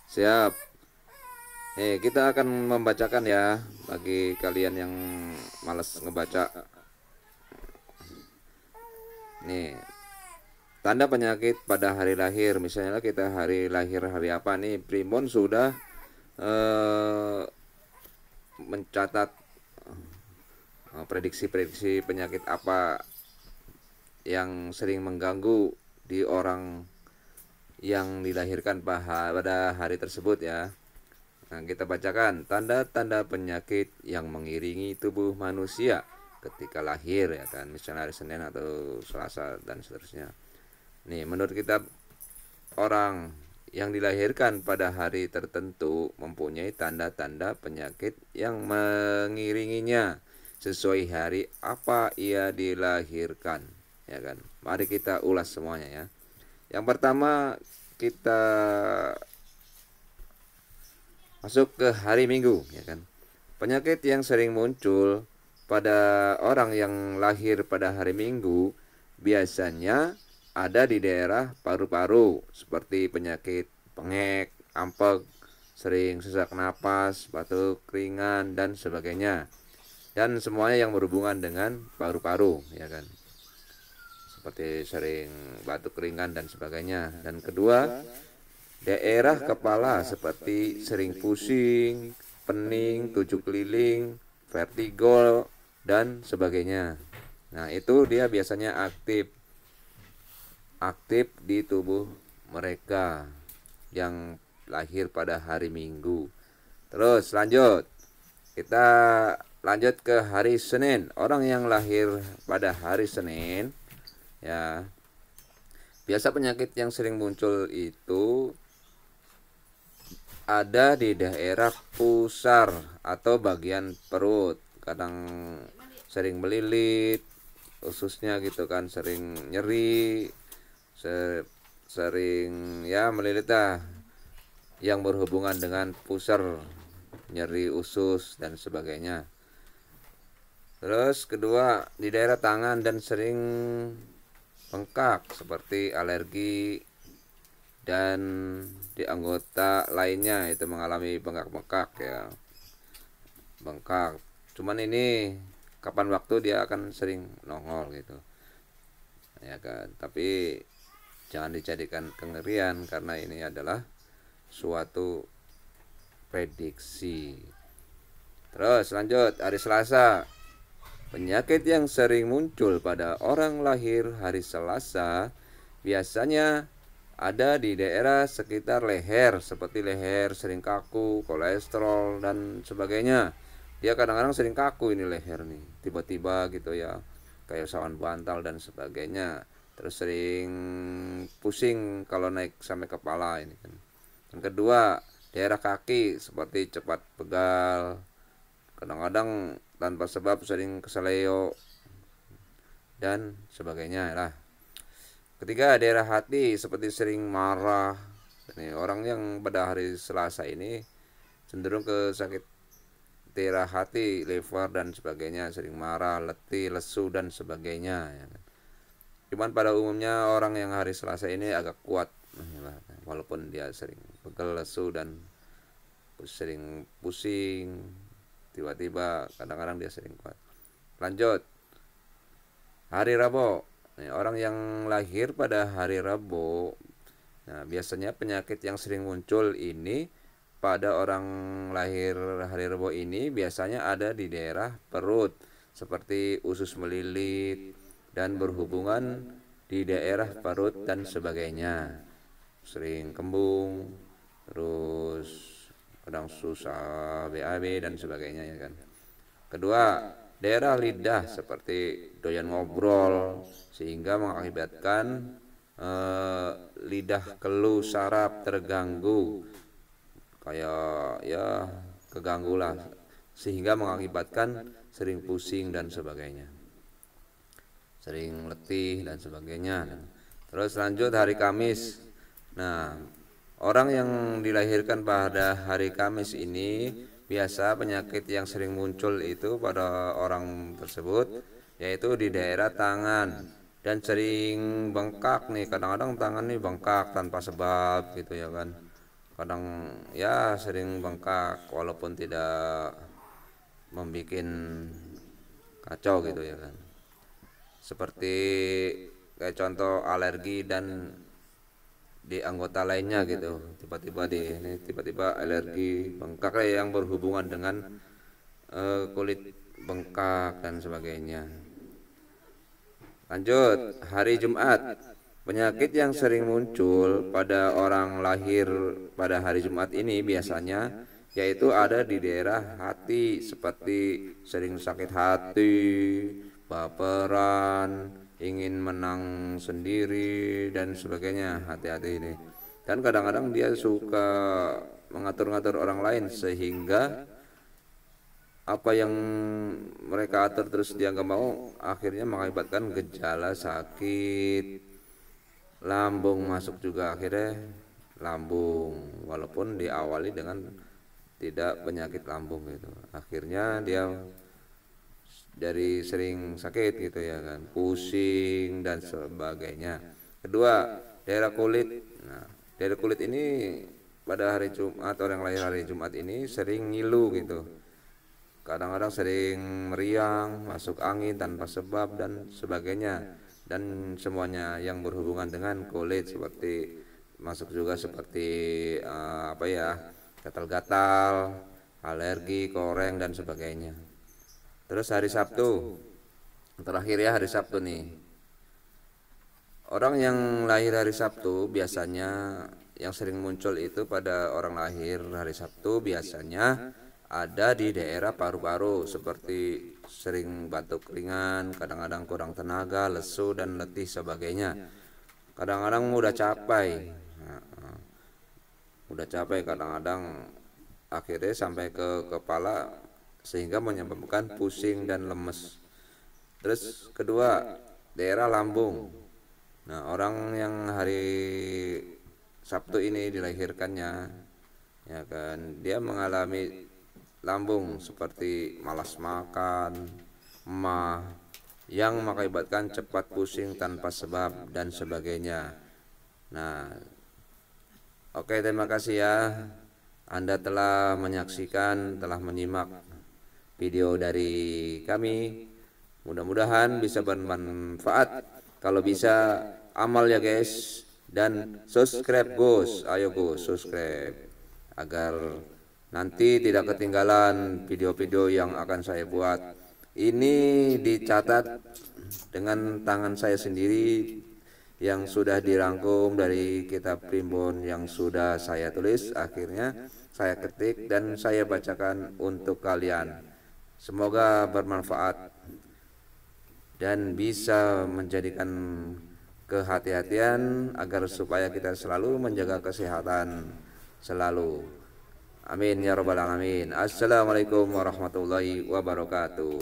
Siap. Kita akan membacakan ya bagi kalian yang malas ngebaca. Nih, tanda penyakit pada hari lahir. Misalnya kita hari lahir hari apa nih? Primbon sudah eh, mencatat prediksi-prediksi penyakit apa yang sering mengganggu di orang yang dilahirkan pada hari tersebut ya. Nah, kita bacakan tanda-tanda penyakit yang mengiringi tubuh manusia ketika lahir ya kan, misalnya hari Senin atau Selasa dan seterusnya. Nih, menurut kita orang yang dilahirkan pada hari tertentu mempunyai tanda-tanda penyakit yang mengiringinya sesuai hari apa ia dilahirkan, ya kan? Mari kita ulas semuanya ya. Yang pertama kita masuk ke hari Minggu ya kan. Penyakit yang sering muncul pada orang yang lahir pada hari Minggu biasanya ada di daerah paru-paru seperti penyakit pengek, ampek, sering sesak napas, batuk, ringan dan sebagainya. Dan semuanya yang berhubungan dengan paru-paru ya kan. Seperti sering batuk ringan dan sebagainya. Dan kedua, daerah kepala seperti sering pusing, pening, tujuh keliling, vertigo, dan sebagainya. Nah, itu dia biasanya aktif di tubuh mereka yang lahir pada hari Minggu. Terus lanjut. Kita lanjut ke hari Senin. Orang yang lahir pada hari Senin ya, biasa penyakit yang sering muncul itu ada di daerah pusar atau bagian perut. Kadang sering melilit, ususnya gitu kan, sering nyeri, sering ya melilit dah, yang berhubungan dengan pusar, nyeri usus dan sebagainya. Terus kedua, di daerah tangan dan sering bengkak seperti alergi, dan di anggota lainnya itu mengalami bengkak-bengkak ya, bengkak. Cuman ini kapan waktu dia akan sering nongol gitu ya kan, tapi jangan dijadikan kengerian karena ini adalah suatu prediksi. Terus lanjut, hari Selasa. Penyakit yang sering muncul pada orang lahir hari Selasa biasanya ada di daerah sekitar leher, seperti leher sering kaku, kolesterol dan sebagainya. Dia kadang-kadang sering kaku ini leher nih, tiba-tiba gitu ya, kayak sawan bantal dan sebagainya. Terus sering pusing kalau naik sampai kepala ini kan. Yang kedua, daerah kaki seperti cepat pegal, kadang-kadang tanpa sebab sering keseleo dan sebagainya lah. Ketiga, daerah hati seperti sering marah. Ini orang yang pada hari Selasa ini cenderung ke sakit daerah hati, liver dan sebagainya, sering marah, letih, lesu dan sebagainya ya kan. Cuman pada umumnya orang yang hari Selasa ini agak kuat, walaupun dia sering pegel, lesu dan sering pusing, tiba-tiba kadang-kadang dia sering kuat. Lanjut, hari Rabu. Nih, orang yang lahir pada hari Rabu, nah biasanya penyakit yang sering muncul ini pada orang lahir hari Rabu ini biasanya ada di daerah perut seperti usus melilit dan berhubungan di daerah perut dan sebagainya. Sering kembung, terus kadang susah BAB dan sebagainya ya kan. Kedua, daerah lidah seperti doyan ngobrol sehingga mengakibatkan lidah keluh saraf terganggu, kayak ya keganggu lah, sehingga mengakibatkan sering pusing dan sebagainya, sering letih dan sebagainya. Terus lanjut hari Kamis. Nah, orang yang dilahirkan pada hari Kamis ini biasa penyakit yang sering muncul itu pada orang tersebut yaitu di daerah tangan dan sering bengkak nih, kadang-kadang tangan nih bengkak tanpa sebab gitu ya kan. kadang ya sering bengkak walaupun tidak membuat kacau gitu ya kan. Seperti kayak contoh alergi dan di anggota lainnya gitu, tiba-tiba alergi bengkak yang berhubungan dengan kulit bengkak dan sebagainya. Lanjut, hari Jumat. Penyakit yang sering muncul pada orang lahir pada hari Jumat ini biasanya yaitu ada di daerah hati, seperti sering sakit hati, baperan, ingin menang sendiri dan sebagainya. Hati-hati ini. Dan kadang-kadang dia suka mengatur-ngatur orang lain sehingga apa yang mereka atur terus dia nggak mau, akhirnya mengakibatkan gejala sakit lambung masuk juga, akhirnya lambung walaupun diawali dengan tidak penyakit lambung gitu, akhirnya dia dari sering sakit gitu ya kan, pusing dan sebagainya. Kedua, daerah kulit. Nah, daerah kulit ini pada hari Jumat, orang lahir hari Jumat ini sering ngilu gitu, kadang-kadang sering meriang, masuk angin tanpa sebab dan sebagainya, dan semuanya yang berhubungan dengan kulit, seperti masuk juga seperti gatal-gatal, alergi, koreng dan sebagainya. Terus hari Sabtu, terakhir ya hari Sabtu nih. Orang yang lahir hari Sabtu biasanya yang sering muncul itu pada orang lahir hari Sabtu biasanya ada di daerah paru-paru, seperti sering batuk ringan, kadang-kadang kurang tenaga, lesu dan letih sebagainya. Kadang-kadang mudah capek. Kadang-kadang akhirnya sampai ke kepala sehingga menyebabkan pusing dan lemes. Terus kedua, daerah lambung. Nah, orang yang hari Sabtu ini dilahirkannya ya kan, dia mengalami lambung seperti malas makan, emah, yang mengakibatkan cepat pusing tanpa sebab dan sebagainya. Nah, oke, terima kasih ya. Anda telah menyaksikan, telah menyimak video dari kami. Mudah-mudahan bisa bermanfaat. Kalau bisa amal ya guys, dan subscribe Gus. Ayo Gus, subscribe agar nanti tidak ketinggalan video-video yang akan saya buat. Ini dicatat dengan tangan saya sendiri yang sudah dirangkum dari kitab primbon yang sudah saya tulis, akhirnya saya ketik dan saya bacakan untuk kalian. Semoga bermanfaat dan bisa menjadikan kehati-hatian agar supaya kita selalu menjaga kesehatan selalu. Amin ya rabbal alamin. Assalamualaikum warahmatullahi wabarakatuh.